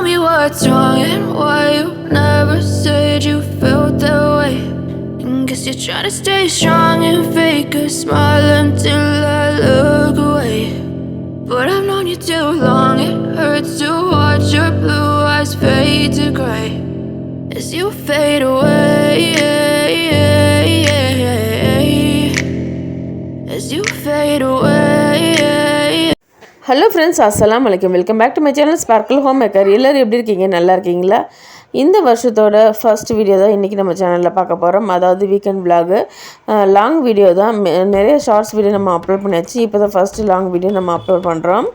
me what's wrong and why you never said you felt that way. And guess you're trying to stay strong and fake a smile until I look away. But I've known you too long, it hurts to watch your blue eyes fade to grey as you fade away, as you fade away. Hello friends, assalamu alaikum. Welcome back to my channel Sparklehemaker. எல்லாரும் எப்படி இருக்கீங்க? நல்லா இருக்கீங்களா? இந்த வருஷத்தோட first video தான் இன்றைக்கி நம்ம சேனலில் பார்க்க போகிறோம். அதாவது வீக்கெண்ட் விலாகு லாங் வீடியோ தான். நிறைய ஷார்ட்ஸ் வீடியோ நம்ம அப்லோட் பண்ணியாச்சு. இப்போ தான் ஃபஸ்ட்டு லாங் வீடியோ நம்ம அப்லோட் பண்ணுறோம்.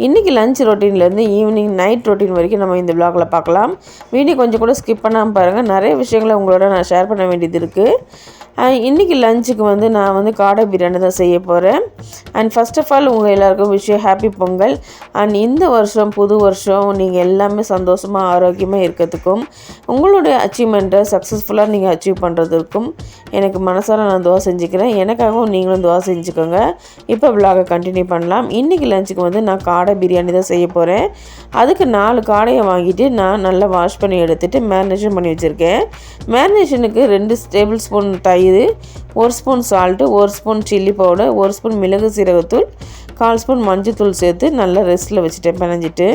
இன்றைக்கி லஞ்ச் ரொட்டீன்லேருந்து ஈவினிங் நைட் ரொட்டீன் வரைக்கும் நம்ம இந்த விலாகில் பார்க்கலாம். வீடியோ கொஞ்சம் கூட ஸ்கிப் பண்ணாமல் பாருங்கள். நிறைய விஷயங்களை உங்களோட நான் ஷேர் பண்ண வேண்டியது இருக்குது. இன்றைக்கி லஞ்சுக்கு வந்து நான் வந்து காடை பிரியாணி தான் செய்ய போகிறேன். அண்ட் ஃபஸ்ட் ஆஃப் ஆல் உங்கள் எல்லாருக்கும் விஷயம் ஹாப்பி பொங்கல். அண்ட் இந்த வருஷம் புது வருஷம் நீங்கள் எல்லாமே சந்தோஷமாக ஆரோக்கியமாக இருக்கிறதுக்கும் உங்களுடைய அச்சீவ்மெண்ட்டை சக்ஸஸ்ஃபுல்லாக நீங்கள் அச்சீவ் பண்ணுறதுக்கும் எனக்கு மனசார நான் துவா செஞ்சுக்கிறேன். எனக்காகவும் நீங்களும் துவா செஞ்சுக்கோங்க. இப்போ விலாகை கண்டினியூ பண்ணலாம். இன்றைக்கி லஞ்சுக்கு வந்து நான் காடை பிரியாணி தான் செய்ய போகிறேன். அதுக்கு 4 காடையை வாங்கிட்டு நான் நல்லா வாஷ் பண்ணி எடுத்துகிட்டு மேரினேஷன் பண்ணி வச்சுருக்கேன். மேரினேஷனுக்கு 2 டேபிள் ஸ்பூன் தயிர், 1 spoon salt, 1 spoon chilli powder, 1 spoon மிளகு சீரகத்தூள், 1/4 ஸ்பூன் மஞ்சத்தூள் சேர்த்து நல்லா ரெஸ்ட்டில் வச்சுட்டேன் பிணைஞ்சிட்டு.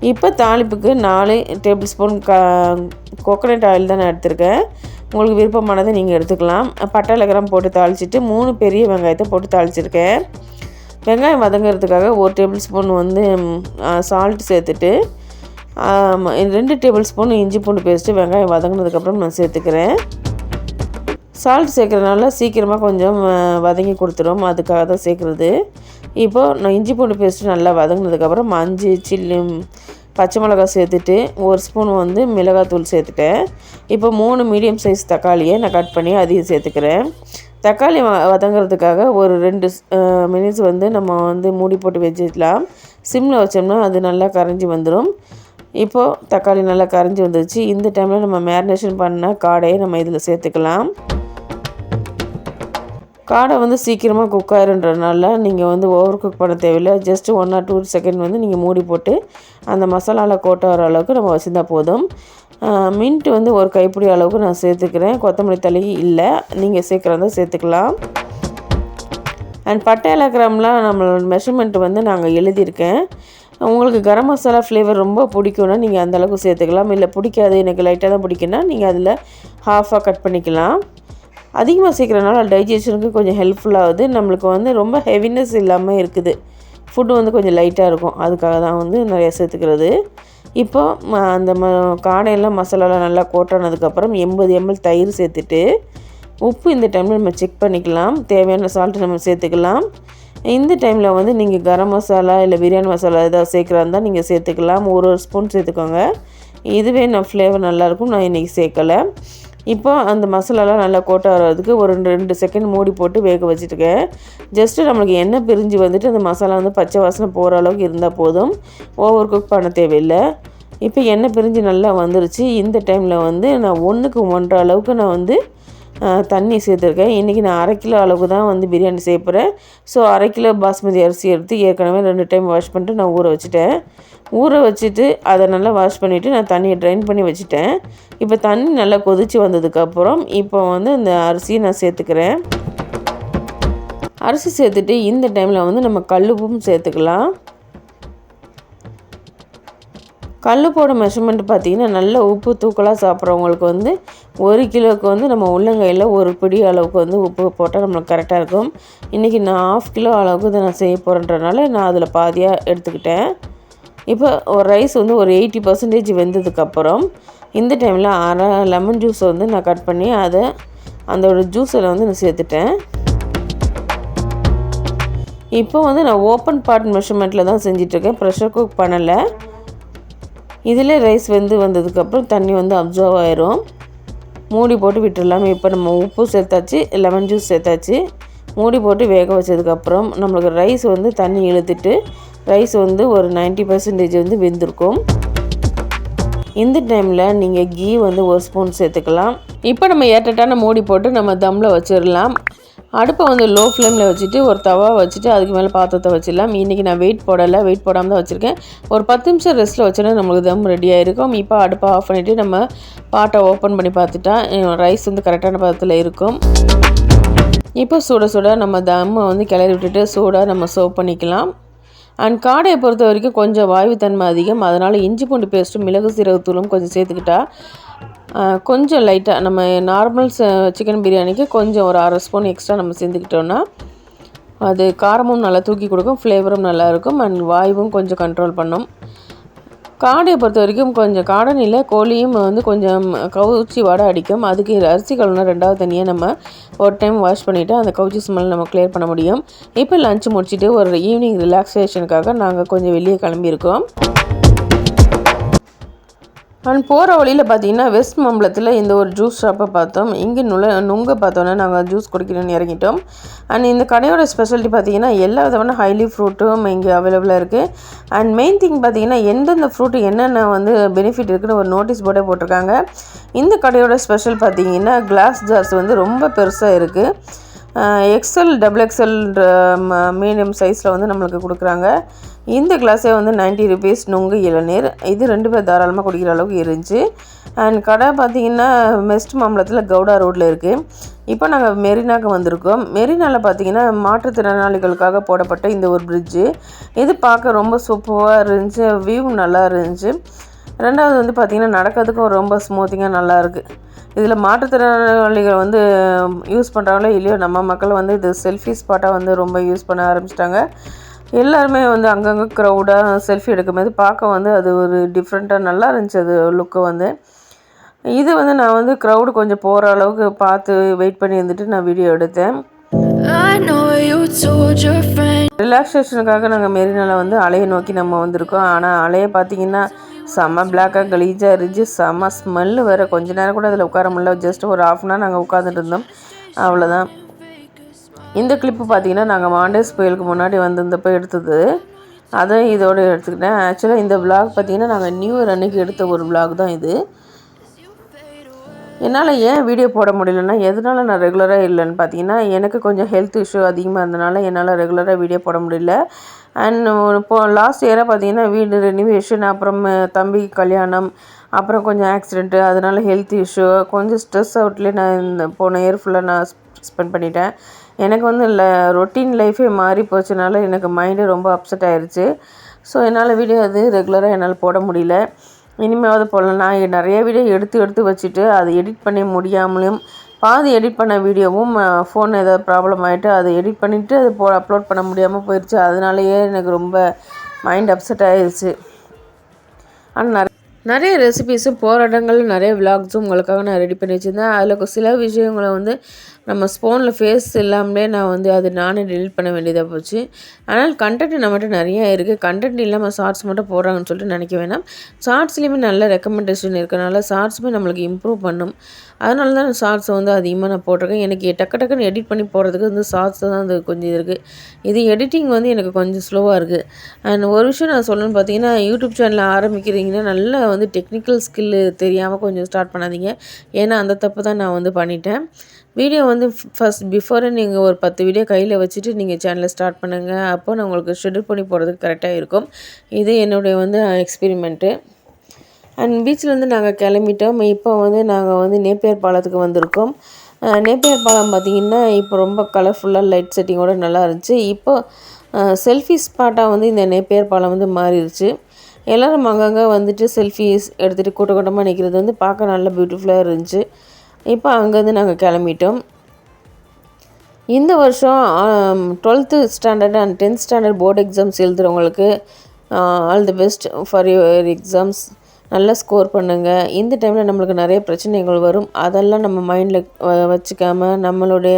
இப்போ தாளிப்புக்கு 4 டேபிள் ஸ்பூன் கோகோனட் ஆயில் தான் நான் எடுத்திருக்கேன். உங்களுக்கு விருப்பமானதை நீங்கள் எடுத்துக்கலாம். பட்டை லவங்கம் போட்டு தாளிச்சிட்டு 3 பெரிய வெங்காயத்தை போட்டு தாளிச்சிருக்கேன். வெங்காயம் வதங்கிறதுக்காக 1 டேபிள் ஸ்பூன் வந்து சால்ட் சேர்த்துட்டு 2 டேபிள் ஸ்பூன் இஞ்சி பூண்டு பேஸ்ட்டு வெங்காயம் வதங்கினதுக்கப்புறம் நான் சேர்த்துக்கிறேன். சால்ட் சேர்க்குறதுனால சீக்கிரமாக கொஞ்சம் வதங்கி கொடுத்துரும், அதுக்காக தான் சேர்க்குறது. இப்போது நான் இஞ்சி பூண்டு பேஸ்ட்டு நல்லா வதங்கினதுக்கப்புறம் 5 சில்லி பச்சை மிளகாய் சேர்த்துட்டு 1 ஸ்பூன் வந்து மிளகாத்தூள் சேர்த்துட்டேன். இப்போ 3 மீடியம் சைஸ் தக்காளியை நான் கட் பண்ணி அதையும் சேர்த்துக்கிறேன். தக்காளி வதங்கிறதுக்காக ஒரு 2 மினிட்ஸ் வந்து நம்ம வந்து மூடி போட்டு வச்சுக்கலாம். சிம்மில் வச்சோம்னா அது நல்லா கரைஞ்சி வந்துடும். இப்போது தக்காளி நல்லா கரைஞ்சி வந்துடுச்சு. இந்த டைமில் நம்ம மேரினேஷன் பண்ண காடையை நம்ம இதில் சேர்த்துக்கலாம். காடை வந்து சீக்கிரமாக குக் ஆயிருன்றதுனால நீங்கள் வந்து ஓவர் குக் பண்ண தேவையில்லை. ஜஸ்ட்டு 1 or 2 செகண்ட் வந்து நீங்கள் மூடி போட்டு அந்த மசாலாவில் கோட்ட வர அளவுக்கு நம்ம வச்சுருந்தா போதும். மின்ட்டு வந்து ஒரு கைப்பிடி அளவுக்கு நான் சேர்த்துக்கிறேன். கொத்தமல்லி தழை இல்லை, நீங்கள் சேர்க்குறதா சேர்த்துக்கலாம். அண்ட் பட்டை ஏலக்கிராம்லாம் நம்மளோட மெஷர்மெண்ட் வந்து நாங்கள் எழுதியிருக்கேன். உங்களுக்கு கரம் மசாலா ஃப்ளேவர் ரொம்ப பிடிக்கும்னா நீங்கள் அந்தளவுக்கு சேர்த்துக்கலாம். இல்லை பிடிக்காது, எனக்கு லைட்டாக தான் பிடிக்குன்னா நீங்கள் அதில் ஹாஃபாக கட் பண்ணிக்கலாம். அதிகமாக சேர்க்குறதுனால டைஜஷனுக்கு கொஞ்சம் ஹெல்ப்ஃபுல்லாகுது. நம்மளுக்கு வந்து ரொம்ப ஹெவினஸ் இல்லாமல் இருக்குது. ஃபுட்டு வந்து கொஞ்சம் லைட்டாக இருக்கும், அதுக்காக தான் வந்து நிறையா சேர்த்துக்கிறது. இப்போ அந்த காடையெல்லாம் மசாலாலாம் நல்லா கோட்டானதுக்கப்புறம் 80 ml தயிர் சேர்த்துட்டு உப்பு இந்த டைமில் நம்ம செக் பண்ணிக்கலாம். தேவையான சால்ட்டு நம்ம சேர்த்துக்கலாம். இந்த டைமில் வந்து நீங்கள் கரம் மசாலா இல்லை பிரியாணி மசாலா ஏதாவது சேர்க்குறா இருந்தால் நீங்கள் சேர்த்துக்கலாம். 1 ஸ்பூன் சேர்த்துக்கோங்க. இதுவே நான் ஃப்ளேவர் நல்லாயிருக்கும். நான் இன்றைக்கி சேர்க்கலை. இப்போ அந்த மசாலாலாம் நல்லா கோட்டை வர்றதுக்கு ஒரு 2 செகண்ட் மூடி போட்டு வேக வச்சுருக்கேன். ஜஸ்ட்டு நம்மளுக்கு எண்ணெய் பிரிஞ்சு வந்துட்டு அந்த மசாலா வந்து பச்சை வாசனை போகிற அளவுக்கு இருந்தால் போதும். ஓவர் குக் பண்ண தேவையில்லை. இப்போ எண்ணெய் பிரிஞ்சு நல்லா வந்துருச்சு. இந்த டைமில் வந்து நான் 1க்கு 1.5 அளவுக்கு நான் வந்து தண்ணி சேர்த்துருக்கேன். இன்றைக்கி நான் 1/2 கிலோ அளவுக்கு தான் வந்து பிரியாணி செய்யப்போகிறேன். ஸோ 1/2 கிலோ பாஸ்மதி அரிசி எடுத்து ஏற்கனவே 2 டைம் வாஷ் பண்ணிட்டு நான் ஊற வச்சுட்டேன். ஊற வச்சுட்டு அதை நல்லா வாஷ் பண்ணிவிட்டு நான் தண்ணியை ட்ரைன் பண்ணி வச்சுட்டேன். இப்போ தண்ணி நல்லா கொதித்து வந்ததுக்கப்புறம் இப்போ வந்து இந்த அரிசியை நான் சேர்த்துக்கிறேன். அரிசி சேர்த்துட்டு இந்த டைமில் வந்து நம்ம கல்லுப்பும் சேர்த்துக்கலாம். கல்லுப்போட மெஷர்மெண்ட் பார்த்திங்கன்னா நல்ல உப்பு தூக்கலாக சாப்பிட்றவங்களுக்கு வந்து 1 கிலோவுக்கு வந்து நம்ம உள்ளங்கையில் 1 பிடி அளவுக்கு வந்து உப்பு போட்டால் நம்மளுக்கு கரெக்டாக இருக்கும். இன்றைக்கி நான் 1/2 கிலோ அளவுக்கு இதை நான் செய்ய போகிறேன்றனால நான் அதில் பாதியாக எடுத்துக்கிட்டேன். இப்போ ஒரு ரைஸ் வந்து ஒரு 80% வெந்ததுக்கப்புறம் இந்த டைமில் 1/2 லெமன் ஜூஸை வந்து நான் கட் பண்ணி அதை அதோட ஜூஸில் வந்து நான் சேர்த்துட்டேன். இப்போ வந்து நான் ஓப்பன் பாட் மெஷர்மெண்ட்டில் தான் செஞ்சிட்ருக்கேன், ப்ரெஷர் குக் பண்ணலை. இதில் ரைஸ் வந்ததுக்கப்புறம் தண்ணி வந்து அப்சர்வ் ஆயிரும். மூடி போட்டு விட்டுடலாம். இப்போ நம்ம உப்பு சேர்த்தாச்சு, லெமன் ஜூஸ் சேர்த்தாச்சு. மூடி போட்டு வேக வச்சதுக்கப்புறம் நம்மளுக்கு ரைஸ் வந்து தண்ணி இழுத்துட்டு ரைஸ் வந்து ஒரு 90% வந்து வெந்திருக்கும். இந்த டைமில் நீங்கள் கீ வந்து 1 ஸ்பூன் சேர்த்துக்கலாம். இப்போ நம்ம ஏற்றட்டான மூடி போட்டு நம்ம தம்மில் வச்சிடலாம். அடுப்பை வந்து லோ ஃப்ளேமில் வச்சுட்டு ஒரு தவா வச்சுட்டு அதுக்கு மேலே பாத்திரத்தை வச்சிடலாம். இன்றைக்கி நான் வெயிட் போடாமல் தான் வச்சுருக்கேன். ஒரு 10 நிமிஷம் ரெஸ்ட்டில் வச்சோன்னா நம்மளுக்கு தம் ரெடியாக இருக்கும். இப்போ அடுப்பை ஆஃப் பண்ணிவிட்டு நம்ம பாட்டை ஓப்பன் பண்ணி பார்த்துட்டா ரைஸ் வந்து கரெக்டான பதத்தில் இருக்கும். இப்போ சுட நம்ம தம்மை வந்து கிளறி விட்டுட்டு சூடாக நம்ம சர்வ் பண்ணிக்கலாம். அண்ட் காடையை பொறுத்த வரைக்கும் கொஞ்சம் வாய்வுத்தன்மை அதிகம். அதனால் இஞ்சி பூண்டு பேஸ்ட்டும் மிளகு சீரகத்தூளும் கொஞ்சம் சேர்த்துக்கிட்டா கொஞ்சம் லைட்டாக நம்ம நார்மல் சிக்கன் பிரியாணிக்கு கொஞ்சம் ஒரு 1/2 ஸ்பூன் எக்ஸ்ட்ரா நம்ம சேர்த்துக்கிட்டோன்னா அது காரமும் நல்லா தூக்கி கொடுக்கும், ஃப்ளேவரும் நல்லாயிருக்கும் அண்ட் வாயுவும் கொஞ்சம் கண்ட்ரோல் பண்ணும். காடையை பொறுத்த வரைக்கும் கொஞ்சம் காடன் இல்லை கோழியும் வந்து கொஞ்சம் கவுச்சி வாடை அடிக்கும். அதுக்கு அரிசி கழுவுனா 2வது தனியாக நம்ம ஒரு டைம் வாஷ் பண்ணிவிட்டு அந்த கவுச்சி ஸ்மெல் நம்ம கிளியர் பண்ண முடியும். இப்போ லஞ்ச் முடிச்சுட்டு ஒரு ஈவினிங் ரிலாக்ஸேஷனுக்காக நாங்கள் கொஞ்சம் வெளியே கிளம்பியிருக்கோம். அண்ட் போகிற வழியில் பார்த்தீங்கன்னா வெஸ்ட் மாம்பலத்தில் இந்த ஒரு ஜூஸ் ஷாப்பை பார்த்தோம். இங்கே நுங்க பார்த்தோன்னா நாங்கள் ஜூஸ் குடிக்கணும்னு இறங்கிட்டோம். அண்ட் இந்த கடையோட ஸ்பெஷாலிட்டி பார்த்தீங்கன்னா எல்லா விதமான ஹைலி ஃப்ரூட்டும் இங்கே அவைலபிளாக இருக்குது. அண்ட் மெயின் திங் பார்த்தீங்கன்னா எந்தெந்த ஃப்ரூட்டு என்னென்ன வந்து பெனிஃபிட் இருக்குதுன்னு ஒரு நோட்டீஸ் போர்டே போட்டிருக்காங்க. இந்த கடையோட ஸ்பெஷல் பார்த்தீங்கன்னா கிளாஸ் ஜார்ஸ் வந்து ரொம்ப பெருசாக இருக்குது. எக்ஸல் டபுள் எக்ஸல் மீடியம் சைஸில் வந்து நம்மளுக்கு கொடுக்குறாங்க. இந்த கிளாஸே வந்து 90 rupees நுங்கு இளநீர். இது 2 பேர் தாராளமாக குடிக்கிற அளவுக்கு இருந்துச்சு. அண்ட் கடை பார்த்திங்கன்னா வெஸ்ட் மாம்பலத்தில் கவுடா ரோட்டில் இருக்குது. இப்போ நாங்கள் மெரினாக்கு வந்திருக்கோம். மெரினாவில் பார்த்திங்கன்னா மாற்றுத்திறனாளிகளுக்காக போடப்பட்ட இந்த ஒரு பிரிட்ஜு இது பார்க்க ரொம்ப சூப்பராக இருந்துச்சு, வியூ நல்லா இருந்துச்சு. 2வது வந்து பார்த்திங்கன்னா நடக்கிறதுக்கும் ரொம்ப ஸ்மூத்திங்காக நல்லாயிருக்கு. இதில் மாற்றுத்திறனாளிகள் வந்து யூஸ் பண்ணுறாங்களோ இல்லையோ நம்ம மக்கள் வந்து இது செல்ஃபி ஸ்பாட்டாக வந்து ரொம்ப யூஸ் பண்ண ஆரம்பிச்சிட்டாங்க. எல்லாருமே வந்து அங்கங்கே க்ரௌடாக செல்ஃபி எடுக்கும்போது பார்க்க வந்து அது ஒரு டிஃப்ரெண்ட்டாக நல்லா இருந்துச்சு அது லுக்கு வந்து. இது வந்து நான் வந்து க்ரௌடு கொஞ்சம் போகிற அளவுக்கு பார்த்து வெயிட் பண்ணி இருந்துட்டு நான் வீடியோ எடுத்தேன். ரிலாக்ஸேஷனுக்காக நாங்கள் மெரினாவில் வந்து அலையை நோக்கி நம்ம வந்திருக்கோம். ஆனால் அலையை பார்த்திங்கன்னா செம்ம பிளாக்காக கலீஜாக இருந்துச்சு, செம்ம ஸ்மெல்லு வேறு. கொஞ்ச நேரம் கூட அதில் உட்கார முடியல. ஜஸ்ட் ஒரு 1/2 hour நாங்கள் உட்காந்துட்டு இருந்தோம், அவ்வளோதான். இந்த கிளிப்பு பார்த்திங்கன்னா நாங்கள் மாண்டேஸ் புயலுக்கு முன்னாடி வந்திருந்தப்போ எடுத்தது, அதை இதோடு எடுத்துக்கிட்டேன். ஆக்சுவலாக இந்த விலாக் பார்த்திங்கன்னா நாங்கள் நியூ இயர் அன்றைக்கி எடுத்த ஒரு விலாக் தான் இது. என்னால் ஏன் வீடியோ போட முடியலன்னா எதனால நான் ரெகுலராக இல்லைன்னு பார்த்தீங்கன்னா எனக்கு கொஞ்சம் ஹெல்த் இஷ்யூ அதிகமாக இருந்தனால என்னால் ரெகுலராக வீடியோ போட முடியல. அண்ட் இப்போது லாஸ்ட் இயராக பார்த்தீங்கன்னா வீடு ரெனிவேஷன், அப்புறம் தம்பி கல்யாணம், அப்புறம் கொஞ்சம் ஆக்சிடெண்ட்டு, அதனால் ஹெல்த் இஷ்யூ, கொஞ்சம் ஸ்ட்ரெஸ் அவுட்லேயே நான் இந்த போன இயர் ஃபுல்லாக நான் ஸ்பெண்ட் பண்ணிட்டேன். எனக்கு வந்து ரொட்டீன் லைஃபே மாறி போச்சனால எனக்கு மைண்டு ரொம்ப அப்செட் ஆயிடுச்சு. ஸோ என்னால் வீடியோ அது ரெகுலராக என்னால் போட முடியல. இனிமேவது போடலாம். நான் நிறைய வீடியோ எடுத்து வச்சுட்டு அதை எடிட் பண்ண முடியாமலும் பாதி எடிட் பண்ண வீடியோவும் ஃபோன் ஏதாவது ப்ராப்ளம் ஆகிட்டு அதை எடிட் பண்ணிவிட்டு அது அப்லோட் பண்ண முடியாமல் போயிடுச்சு. அதனாலேயே எனக்கு ரொம்ப மைண்ட் அப்செட் ஆகிடுச்சு. ஆனால் நிறைய ரெசிபீஸும் போராட்டங்கள் நிறைய விலாக்ஸும் உங்களுக்காக நான் ரெடி பண்ணி வச்சுருந்தேன். அதில் சில விஷயங்களை வந்து நம்ம ஸ்போனில் ஃபேஸ் இல்லாமலே நான் வந்து அது நானே டெலிட் பண்ண வேண்டியதாக போச்சு. ஆனால் கண்டென்ட் நம்மகிட்ட நிறையா இருக்குது. கண்டென்ட் இல்லாமல் ஷார்ட்ஸ் மட்டும் போடுறாங்கன்னு சொல்லிட்டு நினைக்க வேணாம். ஷார்ட்ஸ்லேயுமே நல்ல ரெக்கமெண்டேஷன் இருக்கிறனால ஷார்ட்ஸுமே நம்மளுக்கு இம்ப்ரூவ் பண்ணும். அதனால தான் ஷார்ட்ஸை வந்து அதிகமாக நான் போட்டிருக்கேன். எனக்கு டக்குன்னு எடிட் பண்ணி போடுறதுக்கு வந்து ஷார்ட்ஸ் தான் அது கொஞ்சம் இருக்குது. இது எடிட்டிங் வந்து எனக்கு கொஞ்சம் ஸ்லோவாக இருக்குது. அண்ட் ஒரு விஷயம் நான் சொல்லணும்னு பார்த்தீங்கன்னா, யூடியூப் சேனல் ஆரம்பிக்கிறீங்கன்னா நல்லா வந்து டெக்னிக்கல் ஸ்கில்லு தெரியாமல் கொஞ்சம் ஸ்டார்ட் பண்ணாதீங்க. ஏன்னா அந்த தப்பு தான் நான் வந்து பண்ணிட்டேன். வீடியோ வந்து பிஃபோரே நீங்கள் ஒரு 10 வீடியோ கையில் வச்சுட்டு நீங்கள் சேனலை ஸ்டார்ட் பண்ணுங்கள். அப்போ நான் உங்களுக்கு ஷெட்யூல் பண்ணி போடுறதுக்கு கரெக்டாக இருக்கும். இது என்னுடைய வந்து எக்ஸ்பெரிமெண்ட்டு. அண்ட் பீச்சிலேருந்து நாங்கள் கிளம்பிட்டோம். இப்போ வந்து நாங்கள் வந்து நேப்பியர் பாலத்துக்கு வந்திருக்கோம். நேப்பியர் பாலம் பார்த்திங்கன்னா இப்போ ரொம்ப கலர்ஃபுல்லாக லைட் செட்டிங்கோடு நல்லா இருந்துச்சு. இப்போ செல்ஃபி ஸ்பாட்டாக வந்து இந்த நேப்பியர் பாலம் வந்து மாறிடுச்சு. எல்லோரும் அங்கங்கே வந்துட்டு செல்ஃபிஸ் எடுத்துகிட்டு கூட்டமாக நிற்கிறது வந்து பார்க்க நல்லா பியூட்டிஃபுல்லாக இருந்துச்சு. இப்போ அங்கேருந்து நாங்கள் கிளம்பிட்டோம். இந்த வருஷம் 12th standard and 10th standard board exams எழுதுகிறவங்களுக்கு all the best for your exams. நல்லா ஸ்கோர் பண்ணுங்கள். இந்த டைமில் நம்மளுக்கு நிறைய பிரச்சனைகள் வரும். அதெல்லாம் நம்ம மைண்டில் வச்சுக்காமல் நம்மளுடைய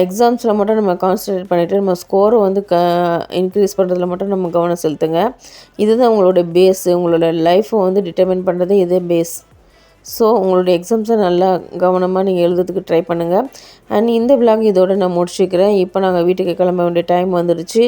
எக்ஸாம்ஸில் மட்டும் நம்ம கான்சன்ட்ரேட் பண்ணிவிட்டு நம்ம ஸ்கோரை வந்து இன்க்ரீஸ் பண்ணுறதுல மட்டும் நம்ம கவனம் செலுத்துங்க. இதுதான் உங்களோட பேஸு. உங்களோட லைஃப்பை வந்து டிட்டர்மின் பண்ணுறது இதே பேஸ். ஸோ உங்களுடைய எக்ஸாம்ஸை நல்லா கவனமாக நீங்கள் எழுதுறதுக்கு ட்ரை பண்ணுங்கள். அண்ட் இந்த விலாக் இதோடு நான் முடிச்சுக்கிறேன். இப்போ நாங்கள் வீட்டுக்கு கிளம்ப வேண்டிய டைம் வந்துடுச்சு.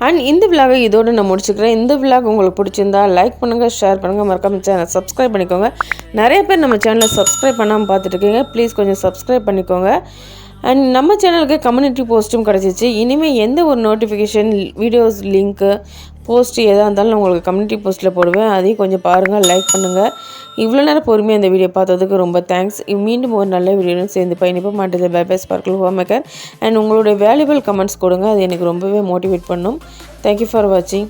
அண்ட் இந்த விலாகை இதோடு நான் முடிச்சுக்கிறேன். இந்த விலாக் உங்களுக்கு பிடிச்சிருந்தா லைக் பண்ணுங்கள், ஷேர் பண்ணுங்கள், மறக்காம சேனலை சப்ஸ்கிரைப் பண்ணிக்கோங்க. நிறைய பேர் நம்ம சேனலை சப்ஸ்கிரைப் பண்ணாமல் பார்த்துட்ருக்கீங்க. ப்ளீஸ் கொஞ்சம் சப்ஸ்கிரைப் பண்ணிக்கோங்க. அண்ட் நம்ம சேனலுக்கு கம்யூனிட்டி போஸ்ட்டும் கிடச்சிச்சு. இனிமேல் எந்த ஒரு நோட்டிஃபிகேஷன், வீடியோஸ் லிங்க்கு, போஸ்ட்டு எதாக இருந்தாலும் நான் உங்களுக்கு கம்யூனிட்டி போஸ்ட்டில் போடுவேன். அதையும் கொஞ்சம் பாருங்கள், லைக் பண்ணுங்கள். இவ்வளோ நேரம் பொறுமையாக இந்த வீடியோ பார்த்ததுக்கு ரொம்ப தேங்க்ஸ். மீண்டும் ஒரு நல்ல வீடியோன்னு சேர்ந்து பயணிப்ப மாட்டேது. Bye bye Sparkle Homemaker. And உங்களுடைய வேல்யூபிள் கமெண்ட்ஸ் கொடுங்க, அது எனக்கு ரொம்பவே மோட்டிவேட் பண்ணும். தேங்க்யூ ஃபார் வாட்சிங்.